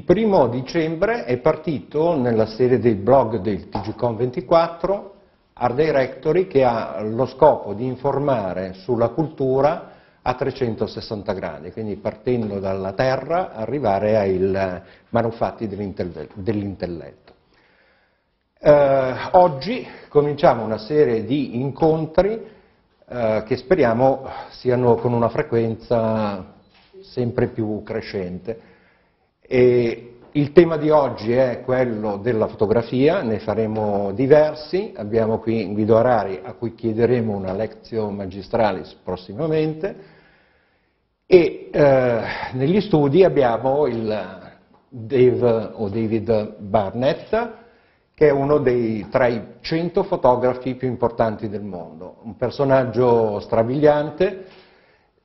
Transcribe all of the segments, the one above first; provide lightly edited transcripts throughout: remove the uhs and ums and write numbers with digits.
1° dicembre è partito nella serie dei blog del TGCon24 Art Directory, che ha lo scopo di informare sulla cultura a 360 gradi, quindi partendo dalla terra arrivare ai manufatti dell'intelletto. Oggi cominciamo una serie di incontri che speriamo siano con una frequenza sempre più crescente. E il tema di oggi è quello della fotografia, ne faremo diversi. Abbiamo qui Guido Harari, a cui chiederemo una lectio magistralis prossimamente, e negli studi abbiamo il David Burnett, che è uno tra i 100 fotografi più importanti del mondo, un personaggio strabiliante.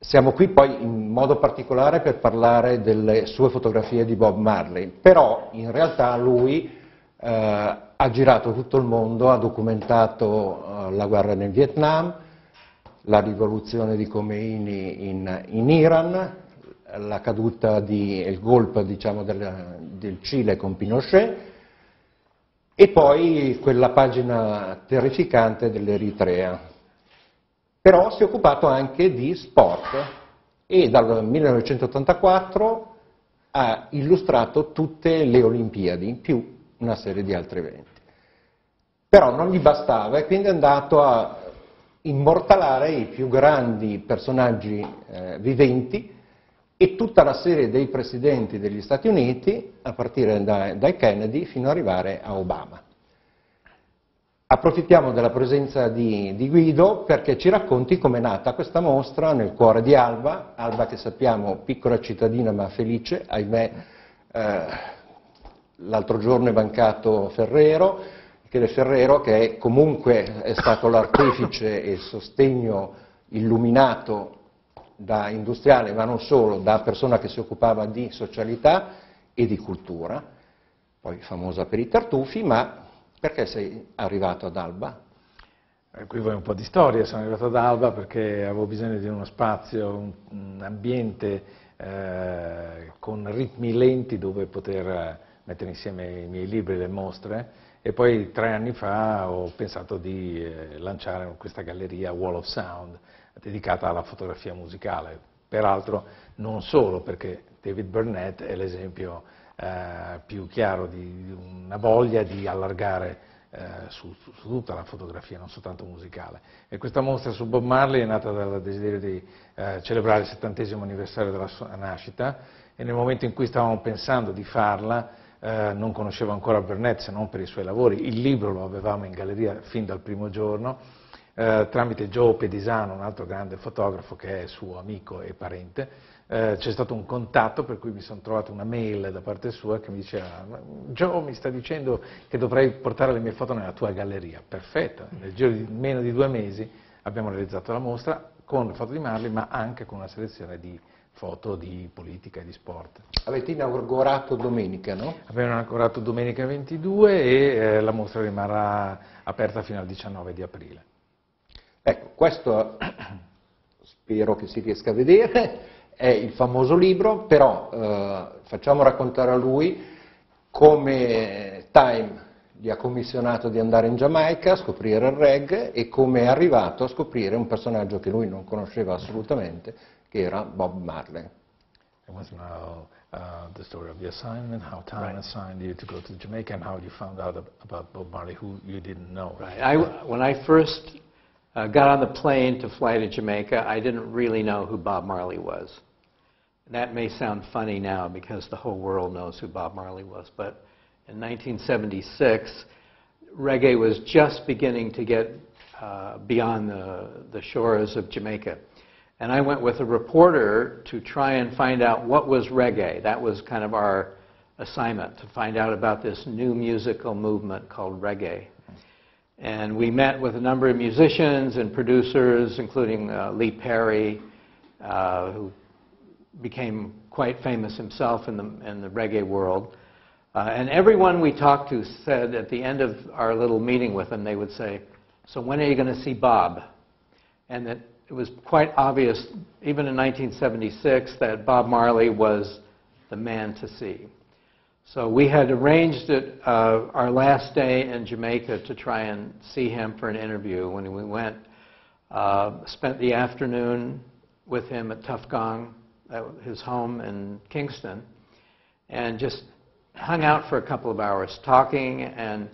Siamo qui poi in modo particolare per parlare delle sue fotografie di Bob Marley, però in realtà lui ha girato tutto il mondo, ha documentato la guerra nel Vietnam, la rivoluzione di Khomeini in Iran, la caduta il golpe, diciamo, del Cile con Pinochet, e poi quella pagina terrificante dell'Eritrea. Però si è occupato anche di sport e dal 1984 ha illustrato tutte le Olimpiadi, più una serie di altri eventi. Però non gli bastava e quindi è andato a immortalare i più grandi personaggi viventi e tutta la serie dei presidenti degli Stati Uniti, a partire dai Kennedy fino ad arrivare a Obama. Approfittiamo della presenza di Guido perché ci racconti com'è nata questa mostra nel cuore di Alba, che sappiamo piccola cittadina ma felice, ahimè l'altro giorno è mancato Ferrero, che comunque è stato l'artefice e il sostegno illuminato da industriale, ma non solo, da persona che si occupava di socialità e di cultura, poi famosa per i tartufi. Ma perché sei arrivato ad Alba? Qui vuoi un po' di storia. Sono arrivato ad Alba perché avevo bisogno di uno spazio, un ambiente con ritmi lenti dove poter mettere insieme i miei libri e le mostre, e poi 3 anni fa ho pensato di lanciare questa galleria Wall of Sound dedicata alla fotografia musicale. Peraltro non solo, perché David Burnett è l'esempio più chiaro di una voglia di allargare su tutta la fotografia, non soltanto musicale. E questa mostra su Bob Marley è nata dal desiderio di celebrare il 70° anniversario della sua nascita, e nel momento in cui stavamo pensando di farla non conoscevo ancora Burnett se non per i suoi lavori. Il libro lo avevamo in galleria fin dal primo giorno, tramite Joe Pedisano, un altro grande fotografo che è suo amico e parente. C'è stato un contatto per cui mi sono trovato una mail da parte sua che mi diceva: Joe mi sta dicendo che dovrei portare le mie foto nella tua galleria. Perfetto, nel giro di meno di 2 mesi abbiamo realizzato la mostra con le foto di Marley, ma anche con una selezione di foto di politica e di sport. Avete inaugurato domenica, no? Abbiamo inaugurato domenica 22 e la mostra rimarrà aperta fino al 19 di aprile. Ecco, questo spero che si riesca a vedere, è il famoso libro, però facciamo raccontare a lui come Time gli ha commissionato di andare in Giamaica a scoprire il reggae e come è arrivato a scoprire un personaggio che lui non conosceva assolutamente, che era Bob Marley. It was now the story of the assignment, how Time assigned you to go to Jamaica, and how you found out about Bob Marley, who you didn't know. Right. When I first got on the plane to fly to Jamaica, I didn't really know who Bob Marley was. That may sound funny now because the whole world knows who Bob Marley was, but in 1976, reggae was just beginning to get beyond the shores of Jamaica. And I went with a reporter to try and find out what was reggae. That was kind of our assignment, to find out about this new musical movement called reggae. And we met with a number of musicians and producers, including Lee Perry, who became quite famous himself in the reggae world. And everyone we talked to said at the end of our little meeting with them, they would say, "So when are you going to see Bob?" And that it was quite obvious, even in 1976, that Bob Marley was the man to see. So we had arranged it our last day in Jamaica to try and see him for an interview. When we went, spent the afternoon with him at Tuff Gong, at his home in Kingston, and just hung out for a couple of hours talking. And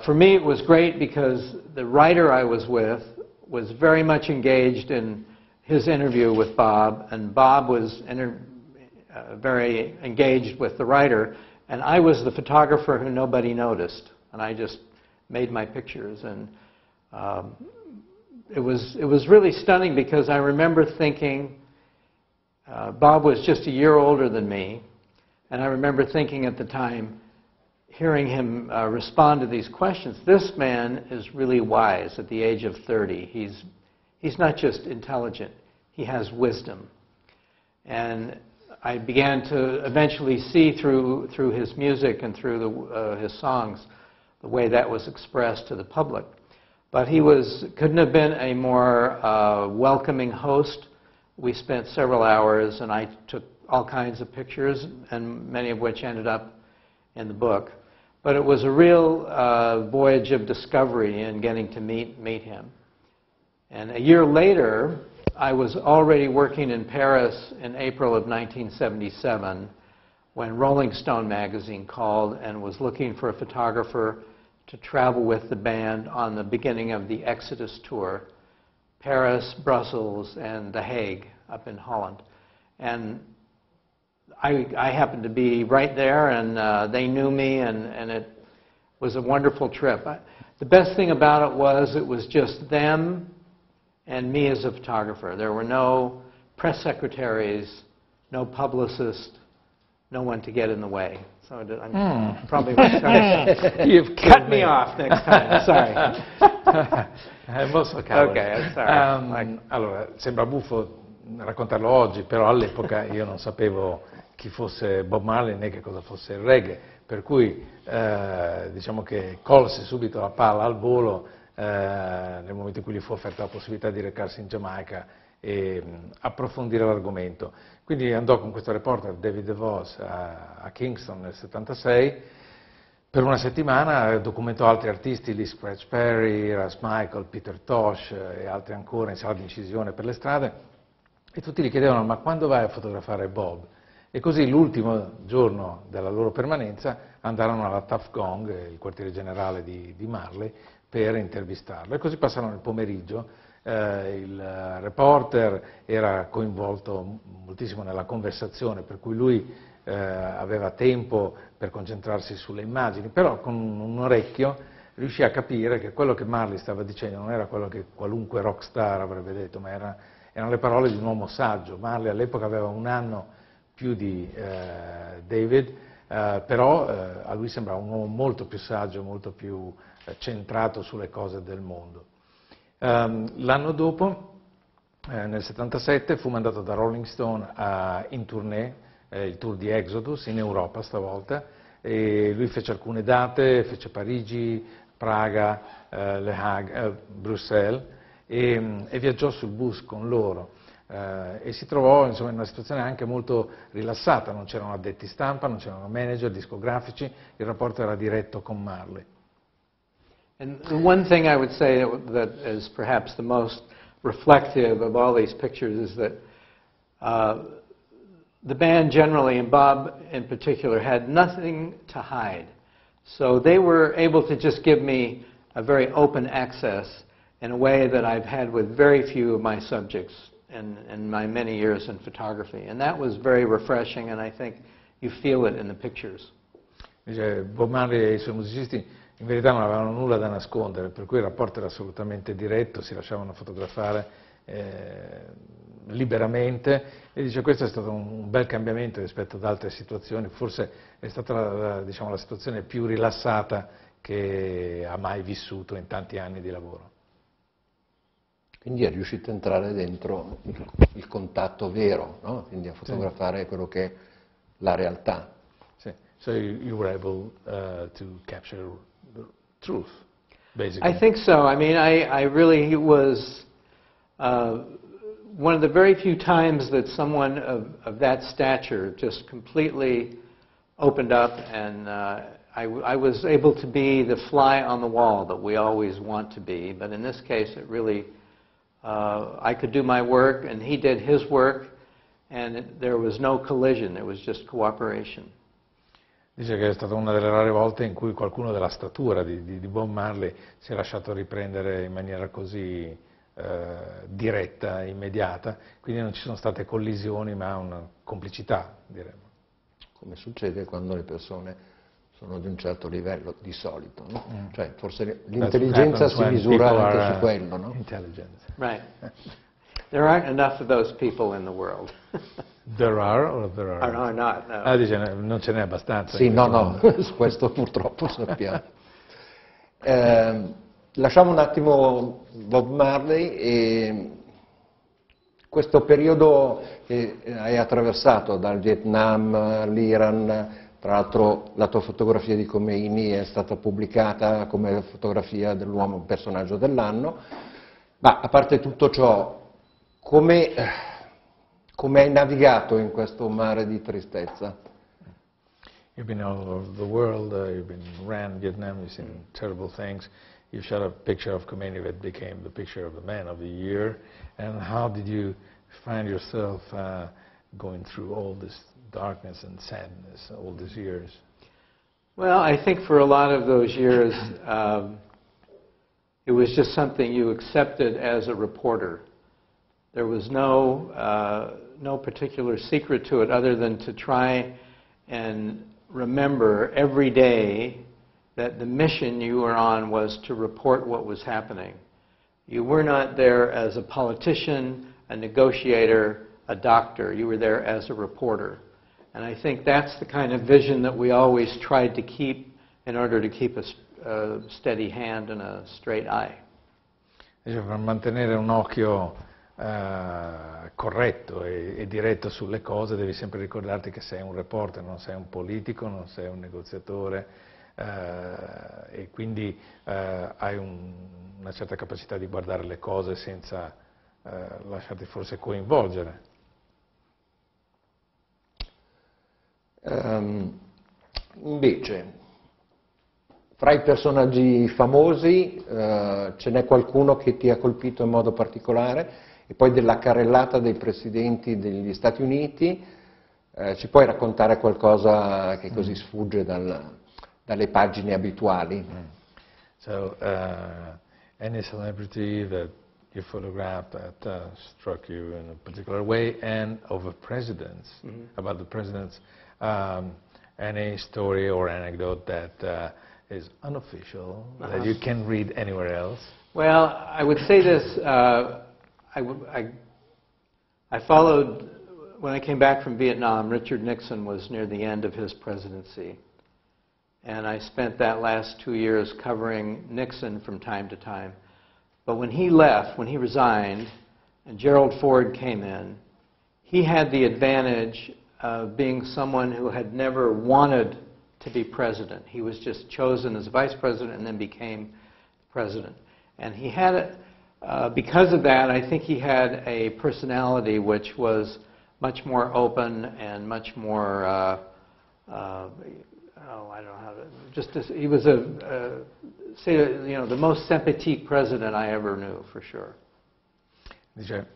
for me, it was great because the writer I was with was very much engaged in his interview with Bob, and Bob was very engaged with the writer, and I was the photographer who nobody noticed, and I just made my pictures. And it was really stunning because I remember thinking, Bob was just a year older than me, and I remember thinking at the time, hearing him respond to these questions, this man is really wise at the age of 30. He's not just intelligent, he has wisdom. And I began to eventually see through his music and through his songs the way that was expressed to the public. But he couldn't have been a more welcoming host. We spent several hours, and I took all kinds of pictures, and many of which ended up in the book. But it was a real voyage of discovery in getting to meet him. And a year later, I was already working in Paris in April of 1977 when Rolling Stone magazine called and was looking for a photographer to travel with the band on the beginning of the Exodus tour, Paris, Brussels, and The Hague up in Holland. And I happened to be right there, and they knew me, and it was a wonderful trip. The best thing about it was just them and me as a photographer. There were no press secretaries, no publicists, no one to get in the way. So I'm probably You've cut me off next time. Sorry. Ok, I'm sorry. Allora, sembra buffo raccontarlo oggi, però all'epoca io non sapevo chi fosse Bob Marley né che cosa fosse il reggae, per cui diciamo che colse subito la palla al volo nel momento in cui gli fu offerta la possibilità di recarsi in Giamaica e approfondire l'argomento. Quindi andò con questo reporter David DeVos a Kingston nel 76, per una settimana documentò altri artisti, Lee Scratch Perry, Ras Michael, Peter Tosh e altri ancora in sala di incisione per le strade, e tutti gli chiedevano: ma quando vai a fotografare Bob? E così l'ultimo giorno della loro permanenza andarono alla Tuff Gong, il quartiere generale di Marley, per intervistarlo. E così passarono il pomeriggio. Il reporter era coinvolto moltissimo nella conversazione, per cui lui aveva tempo per concentrarsi sulle immagini, però con un orecchio riuscì a capire che quello che Marley stava dicendo non era quello che qualunque rockstar avrebbe detto, ma erano le parole di un uomo saggio. Marley all'epoca aveva un anno più di David, però a lui sembrava un uomo molto più saggio, molto più centrato sulle cose del mondo. L'anno dopo, nel 77, fu mandato da Rolling Stone in tournée, il tour di Exodus, in Europa stavolta, e lui fece alcune date, fece Parigi, Praga, Le Hague, Bruxelles, e viaggiò sul bus con loro. E si trovò insomma, in una situazione anche molto rilassata, non c'erano addetti stampa, non c'erano manager discografici, il rapporto era diretto con Marley. And the one thing I would say that is perhaps the most reflective of all these pictures is that the band generally, and Bob in particular, had nothing to hide. So they were able to just give me a very open access in a way that I've had with very few of my subjects in my many years in photography. And that was very refreshing, and I think you feel it in the pictures. Dice, Bob Marley e i suoi musicisti in verità non avevano nulla da nascondere, per cui il rapporto era assolutamente diretto, si lasciavano fotografare liberamente, e dice questo è stato un bel cambiamento rispetto ad altre situazioni, forse è stata diciamo, la situazione più rilassata che ha mai vissuto in tanti anni di lavoro. Quindi è riuscito a entrare dentro il contatto vero, no? Quindi a fotografare quello che è la realtà. Sì. So you were able to capture the truth, basically. I think so. I mean, I really was one of the very few times that someone of that stature just completely opened up, and I was able to be the fly on the wall that we always want to be. But in this case, it really, I could do my work, and he did his work, and there was no collision. It was just cooperation. Dice che è stata una delle rare volte in cui qualcuno della statura di Bob Marley si è lasciato riprendere in maniera così diretta, immediata, quindi non ci sono state collisioni ma una complicità, diremmo. Come succede quando le persone sono di un certo livello, di solito, no? Cioè forse l'intelligenza si misura anche su quello, no? Right. There aren't enough of those people in the world. There are or there are? Are not, no. Ah, dice, non ce n'è abbastanza. Sì, no, su questo purtroppo sappiamo. Lasciamo un attimo Bob Marley e questo periodo che hai attraversato dal Vietnam, l'Iran, tra l'altro la tua fotografia di Khomeini è stata pubblicata come fotografia dell'uomo personaggio dell'anno, ma a parte tutto ciò, come hai navigato in questo mare di tristezza? You've been all over the world, you've been around Vietnam, you've seen terrible things. You shot a picture of Khomeini that became the picture of the man of the year. And how did you find yourself going through all this darkness and sadness all these years? Well, I think for a lot of those years, it was just something you accepted as a reporter. There was no particular secret to it other than to try and remember every day that the mission you were on was to report what was happening. You were not there as a politician, a negotiator, a doctor. You were there as a reporter. And I think that's the kind of vision that we always tried to keep in order to keep a steady hand and a straight eye. Per mantenere un occhio corretto e diretto sulle cose devi sempre ricordarti che sei un reporter, non sei un politico, non sei un negoziatore. E quindi hai una certa capacità di guardare le cose senza lasciarti forse coinvolgere. Invece, fra i personaggi famosi ce n'è qualcuno che ti ha colpito in modo particolare? E poi della carrellata dei presidenti degli Stati Uniti, ci puoi raccontare qualcosa che così sfugge dalle pagine abituali? So, any celebrity that you photographed that struck you in a particular way, and of presidents, about the presidents, any story or anecdote that is unofficial, that you can read anywhere else? Well, I would say this, I followed, when I came back from Vietnam, Richard Nixon was near the end of his presidency. And I spent that last 2 years covering Nixon from time to time. But when he left, when he resigned, and Gerald Ford came in, he had the advantage of being someone who had never wanted to be president. He was just chosen as vice president and then became president. And he had, because of that, I think he had a personality which was much more open and much more, I don't know how to, he was the most sympathetic president I ever knew, for sure. Dice,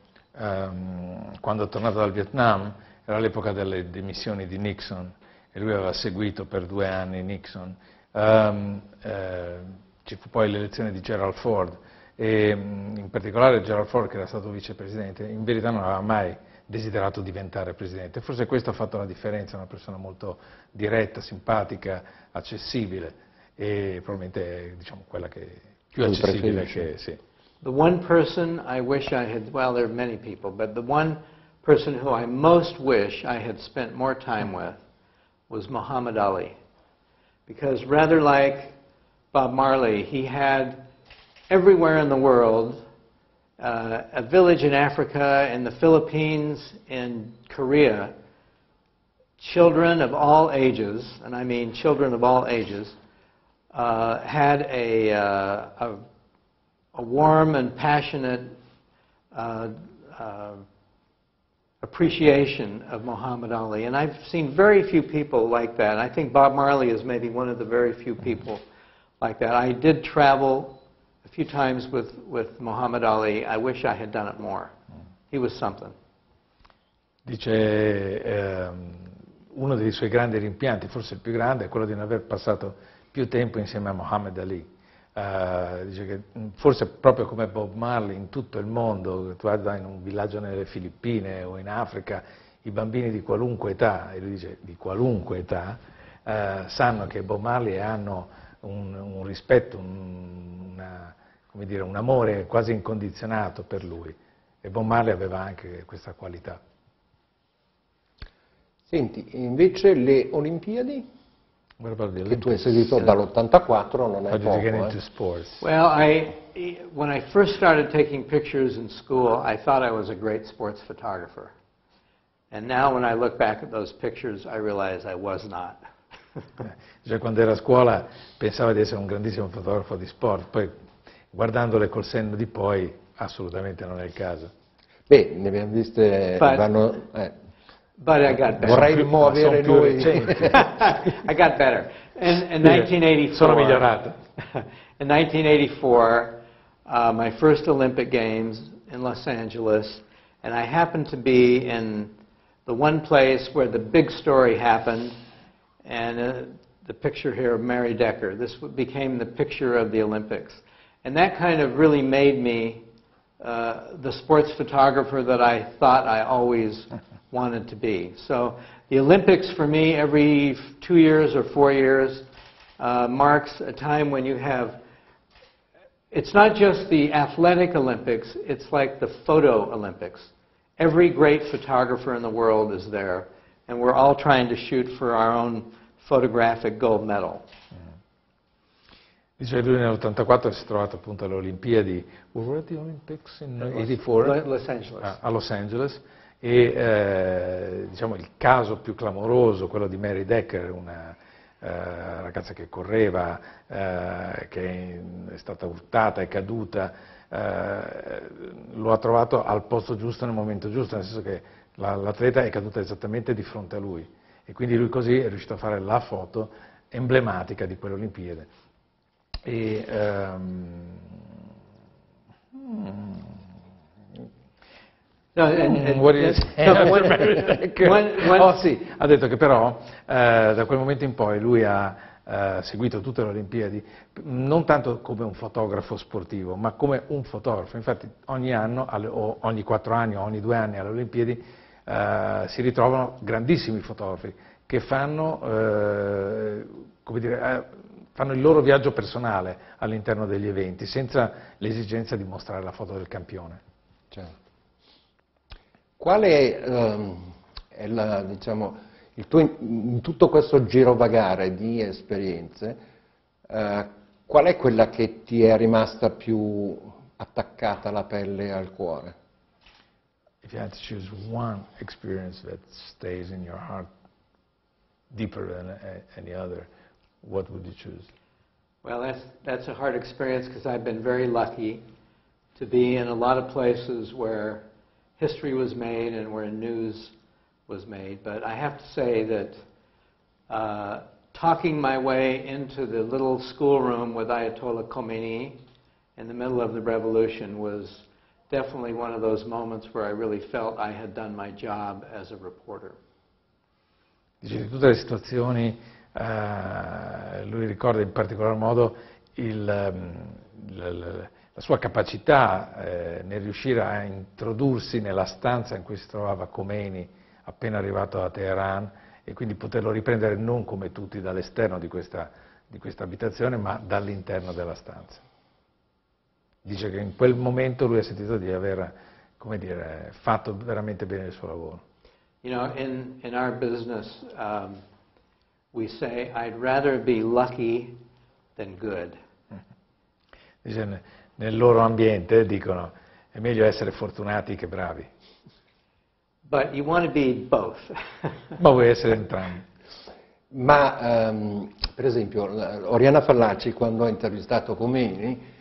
quando è tornato dal Vietnam, era l'epoca delle dimissioni di Nixon, e lui aveva seguito per 2 anni Nixon. Ci fu poi l'elezione di Gerald Ford, e in particolare Gerald Ford, che era stato vicepresidente, in verità non aveva mai desiderato diventare presidente. Forse questo ha fatto la differenza, una persona molto diretta, simpatica, accessibile, e probabilmente diciamo quella che più accessibile che sì. The one person I wish I had, well, there are many people, but the one person who I most wish I had spent more time with was Muhammad Ali. Because rather like Bob Marley, he had everywhere in the world, a village in Africa, in the Philippines, in Korea, children of all ages, and I mean children of all ages, had a warm and passionate appreciation of Muhammad Ali. And I've seen very few people like that. And I think Bob Marley is maybe one of the very few people like that. I did travel a few times with Muhammad Ali. I wish I had done it more. He was something. Dice, uno dei suoi grandi rimpianti, forse il più grande, è quello di non aver passato più tempo insieme a Muhammad Ali. Dice che forse proprio come Bob Marley in tutto il mondo, tu vai in un villaggio nelle Filippine o in Africa, i bambini di qualunque età, e lui dice di qualunque età, sanno che Bob Marley hanno un rispetto, come dire, un amore quasi incondizionato per lui, e Bob Marley aveva anche questa qualità. Senti, invece le Olimpiadi? Che tu hai seguito dall'84, non è poco. How did you get into sports? Well, when I first started taking pictures in school, I thought I was a great sports photographer. And now when I look back at those pictures, I realize I was not. Cioè, quando era a scuola pensava di essere un grandissimo fotografo di sport, poi guardandole col senno di poi assolutamente non è il caso. Beh, ne abbiamo viste... But I got better. Vorrei muovere noi. I got better. In 1984, sono migliorato. In 1984, my first Olympic Games in Los Angeles, and I happened to be in the one place where the big story happened, and the picture here of Mary Decker. This became the picture of the Olympics. And that kind of really made me the sports photographer that I thought I always wanted to be. So the Olympics for me every 2 years or 4 years marks a time when you have, it's not just the athletic Olympics, it's like the photo Olympics. Every great photographer in the world is there, and we're all trying to shoot for our own photographic gold medal. Dice lui nell'84 si è trovato appunto alle Olimpiadi, where were the Olympics in 84? Los Angeles. A Los Angeles, e diciamo il caso più clamoroso, quello di Mary Decker, una ragazza che correva, che è stata urtata, è caduta, lo ha trovato al posto giusto nel momento giusto, nel senso che l'atleta è caduta esattamente di fronte a lui, e quindi lui così è riuscito a fare la foto emblematica di quelle Olimpiadi. E, sì, ha detto che però da quel momento in poi lui ha seguito tutte le Olimpiadi non tanto come un fotografo sportivo, ma come un fotografo. Infatti ogni anno, o ogni 4 anni o ogni 2 anni alle Olimpiadi si ritrovano grandissimi fotografi che fanno, come dire, fanno il loro viaggio personale all'interno degli eventi, senza l'esigenza di mostrare la foto del campione. Certo. Qual è, diciamo, il tuo, in tutto questo girovagare di esperienze, qual è quella che ti è rimasta più attaccata alla pelle e al cuore? If you had to choose one experience that stays in your heart deeper than any other, what would you choose? Well, that's a hard experience because I've been very lucky to be in a lot of places where history was made and where news was made. But I have to say that talking my way into the little schoolroom with Ayatollah Khomeini in the middle of the revolution was definitely one of those moments where I really felt I had done my job as a reporter. Dice, di tutte le situazioni, lui ricorda in particolar modo la sua capacità nel riuscire a introdursi nella stanza in cui si trovava Khomeini appena arrivato a Teheran, e quindi poterlo riprendere non come tutti dall'esterno di questa abitazione, ma dall'interno della stanza. Dice che in quel momento lui ha sentito di aver, come dire, fatto veramente bene il suo lavoro. You know, in our business, we say, I'd rather be lucky than good. Dice, nel loro ambiente dicono, è meglio essere fortunati che bravi. But you want to be both. Ma vuoi essere entrambi. Ma, per esempio, Oriana Fallaci, quando ha intervistato Khomeini,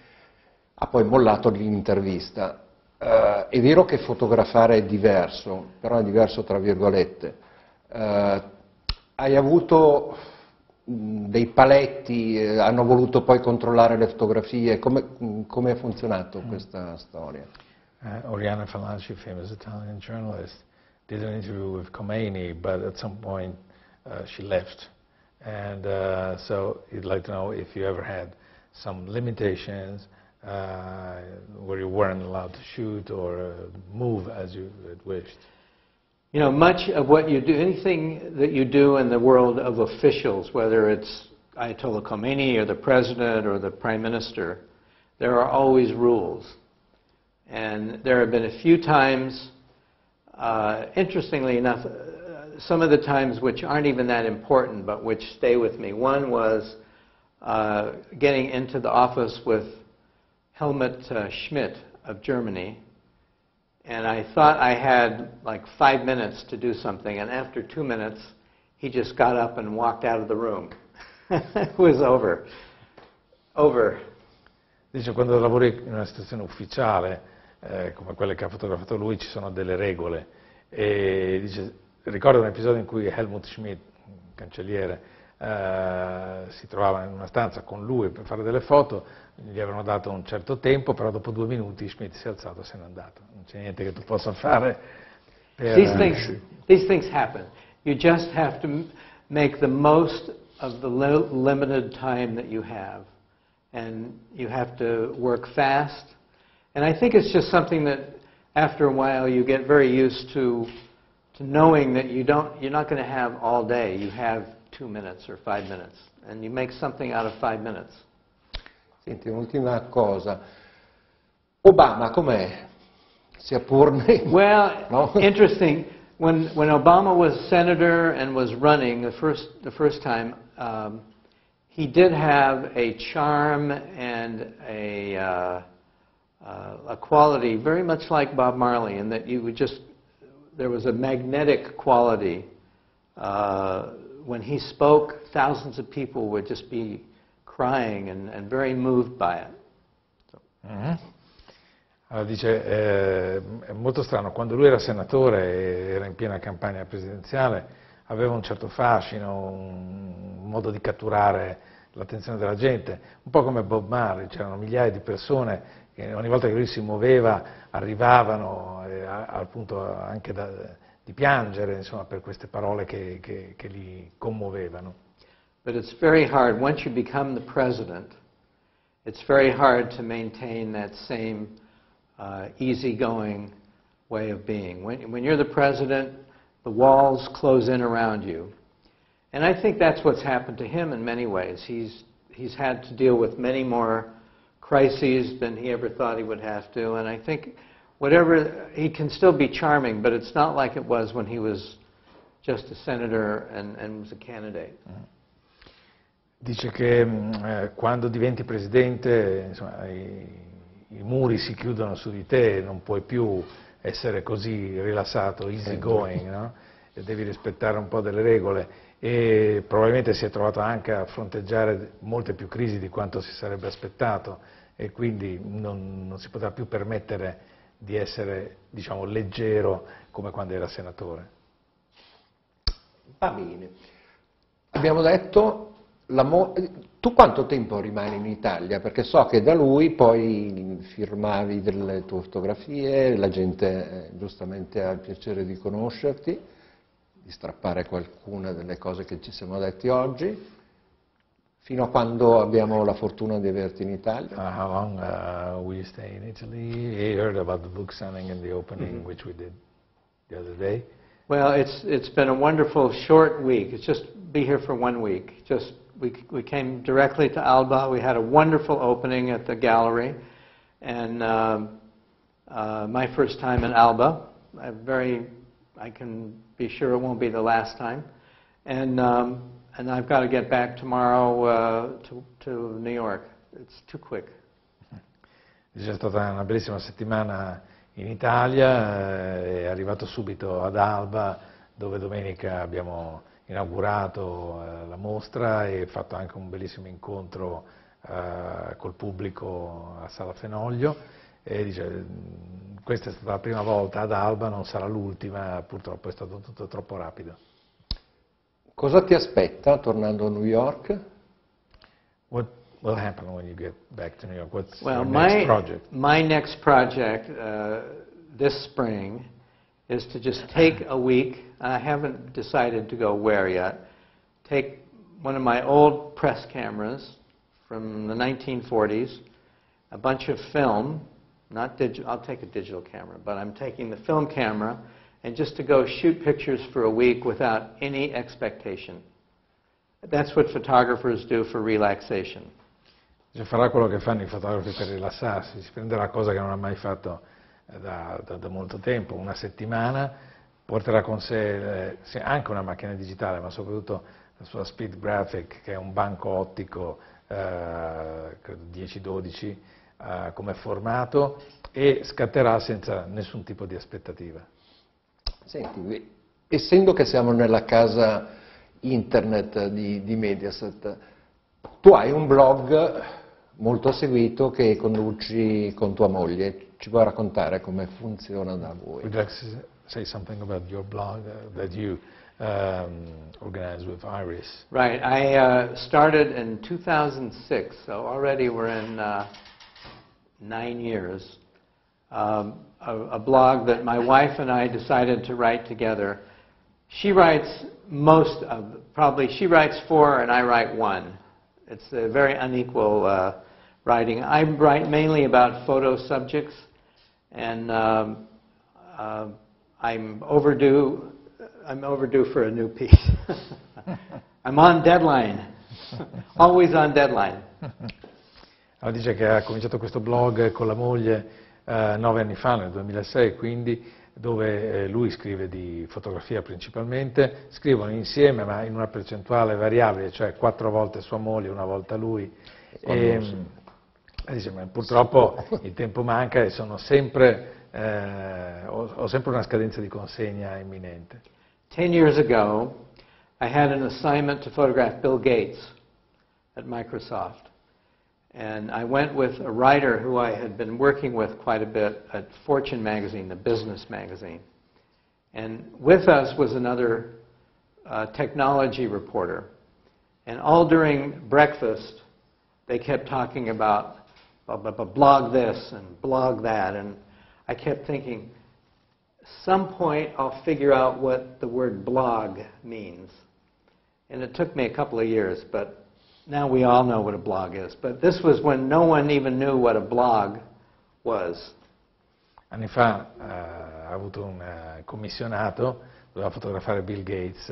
ha poi mollato l'intervista. È vero che fotografare è diverso, però è diverso tra virgolette. Hai avuto dei paletti, hanno voluto poi controllare le fotografie, come è funzionato questa storia? Oriana Fallaci, famous Italian journalist, did an interview with Khomeini, but at some point she left. And so he'd like to know if you ever had some limitations where you weren't allowed to shoot or move as you had wished. You know, much of what you do, anything that you do in the world of officials, whether it's Ayatollah Khomeini or the president or the prime minister, there are always rules. And there have been a few times, interestingly enough, some of the times which aren't even that important but which stay with me. One was getting into the office with Helmut Schmidt of Germany, and I thought I had like 5 minutes to do something, and after 2 minutes he just got up and walked out of the room. It was over. Dice, quando lavori in una situazione ufficiale come quelle che ha fotografato lui, ci sono delle regole, e dice, ricordo un episodio in cui Helmut Schmidt, cancelliere, si trovava in una stanza con lui per fare delle foto, gli avevano dato un certo tempo, però dopo 2 minuti Schmidt si è alzato e se n'è andato. Non c'è niente che tu possa fare per... These things happen. You just have to make the most of the limited time that you have, and you have to work fast. And I think it's just something that after a while you get very used to knowing that you're not going to have all day. You have 2 minutes or 5 minutes, and you make something out of 5 minutes. Senti, un'ultima cosa. Obama com'è? Sia pur Well, no? interesting. When Obama was senator and was running the first time, he did have a charm and a quality very much like Bob Marley, in that you would just, there was a magnetic quality. When he spoke, thousands of people would just be crying and very moved by it. So. Mm-hmm. Allora dice, è molto strano, quando lui era senatore e era in piena campagna presidenziale, aveva un certo fascino, un modo di catturare l'attenzione della gente, un po' come Bob Marley. C'erano migliaia di persone che ogni volta che lui si muoveva arrivavano al punto anche di piangere, insomma, per queste parole che li commuovevano. But it's very hard, once you become the president, it's very hard to maintain that same easygoing way of being. When you're the president, the walls close in around you. And I think that's what's happened to him in many ways. He's had to deal with many more crises than he ever thought he would have to, and I think he can still be charming, but it's not like it was when he was just a senator and was a candidate. Dice che quando diventi presidente, insomma, i muri si chiudono su di te, non puoi più essere così rilassato, easy going, no? E devi rispettare un po' delle regole, e probabilmente si è trovato anche a fronteggiare molte più crisi di quanto si sarebbe aspettato, e quindi non si potrà più permettere di essere, diciamo, leggero come quando era senatore. Va bene. Abbiamo detto, tu quanto tempo rimani in Italia? Perché so che da lui poi firmavi delle tue fotografie, la gente giustamente ha il piacere di conoscerti, di strappare qualcuna delle cose che ci siamo detti oggi. Fino a quando abbiamo la fortuna di averti in Italia? How long will you stay in Italy? He heard about the book signing and the opening, which we did the other day. Well, it's been a wonderful short week. It's just be here for 1 week. Just we came directly to Alba. We had a wonderful opening at the gallery, and my first time in Alba. I can be sure it won't be the last time, and I've got to get back tomorrow to New York. It's too quick. È stata una bellissima settimana in Italia, è arrivato subito ad Alba, dove domenica abbiamo inaugurato la mostra e fatto anche un bellissimo incontro col pubblico a Sala Fenoglio. e dice questa è stata la prima volta ad Alba, non sarà l'ultima, purtroppo è stato tutto troppo rapido. Cosa ti aspetta tornando a New York? What will happen when you get back to New York? What's Well, your next project? my next project this spring is to just take a week. I haven't decided to go where yet. Take one of my old press cameras from the 1940s, a bunch of film, not digital, I'll take a digital camera, but I'm taking the film camera, and just to go shoot pictures for a week without any expectation. That's what photographers do for relaxation. Cioè, farà quello che fanno i fotografi per rilassarsi, si prenderà cosa che non ha mai fatto da molto tempo, una settimana, porterà con sé anche una macchina digitale, ma soprattutto la sua speed graphic, che è un banco ottico, credo 10-12, come formato, e scatterà senza nessun tipo di aspettativa. Senti, essendo che siamo nella casa internet di Mediaset, tu hai un blog molto seguito che conduci con tua moglie. Ci puoi raccontare come funziona da voi? Would you like to say something about your blog that you organize with Iris? Right, I started in 2006, so already we're in 9 years. A blog that my wife and I decided to write together. She writes she writes 4 and I write 1. It's a very unequal writing. I write mainly about photo subjects, and I'm overdue for a new piece. I'm on deadline, always on deadline. Allora, dice che ha cominciato questo blog con la moglie 9 anni fa, nel 2006, quindi, dove lui scrive di fotografia principalmente, scrivono insieme ma in una percentuale variabile, cioè 4 volte sua moglie, 1 volta lui. Dice, ma purtroppo il tempo manca e sono sempre, ho sempre una scadenza di consegna imminente. 10 years ago, I had an assignment to photograph Bill Gates at Microsoft. And I went with a writer who I had been working with quite a bit at Fortune magazine, the business magazine. And with us was another technology reporter. And all during breakfast, they kept talking about blog this and blog that. And I kept thinking, some point I'll figure out what the word blog means. And it took me a couple of years, but now we all know what a blog is, but this was when no one even knew what a blog was. Anni fa ha avuto un commissionato, doveva fotografare Bill Gates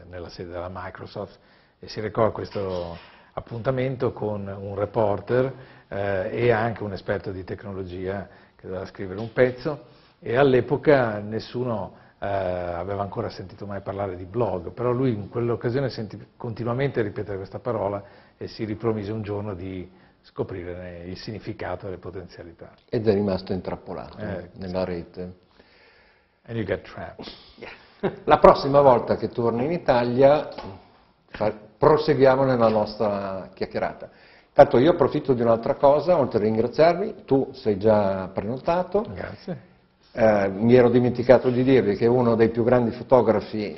nella sede della Microsoft e si recò a questo appuntamento con un reporter e anche un esperto di tecnologia che doveva scrivere un pezzo, e all'epoca nessuno aveva ancora sentito mai parlare di blog, però lui in quell'occasione sentì continuamente ripetere questa parola e si ripromise un giorno di scoprire il significato e le potenzialità. Ed è rimasto intrappolato nella rete. And you get trapped. La prossima volta che torni in Italia proseguiamo nella nostra chiacchierata. Intanto io approfitto di un'altra cosa, oltre a ringraziarvi, tu sei già prenotato. Grazie. Mi ero dimenticato di dirvi che è uno dei più grandi fotografi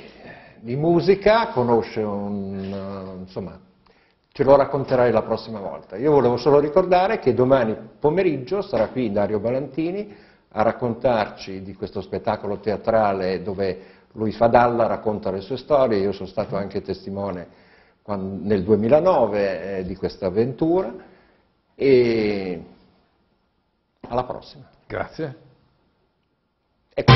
di musica, conosce insomma, ce lo racconterai la prossima volta. Io volevo solo ricordare che domani pomeriggio sarà qui Dario Valentini a raccontarci di questo spettacolo teatrale dove lui fa Dalla, racconta le sue storie. Io sono stato anche testimone nel 2009 di questa avventura, e alla prossima. Grazie. Ecco.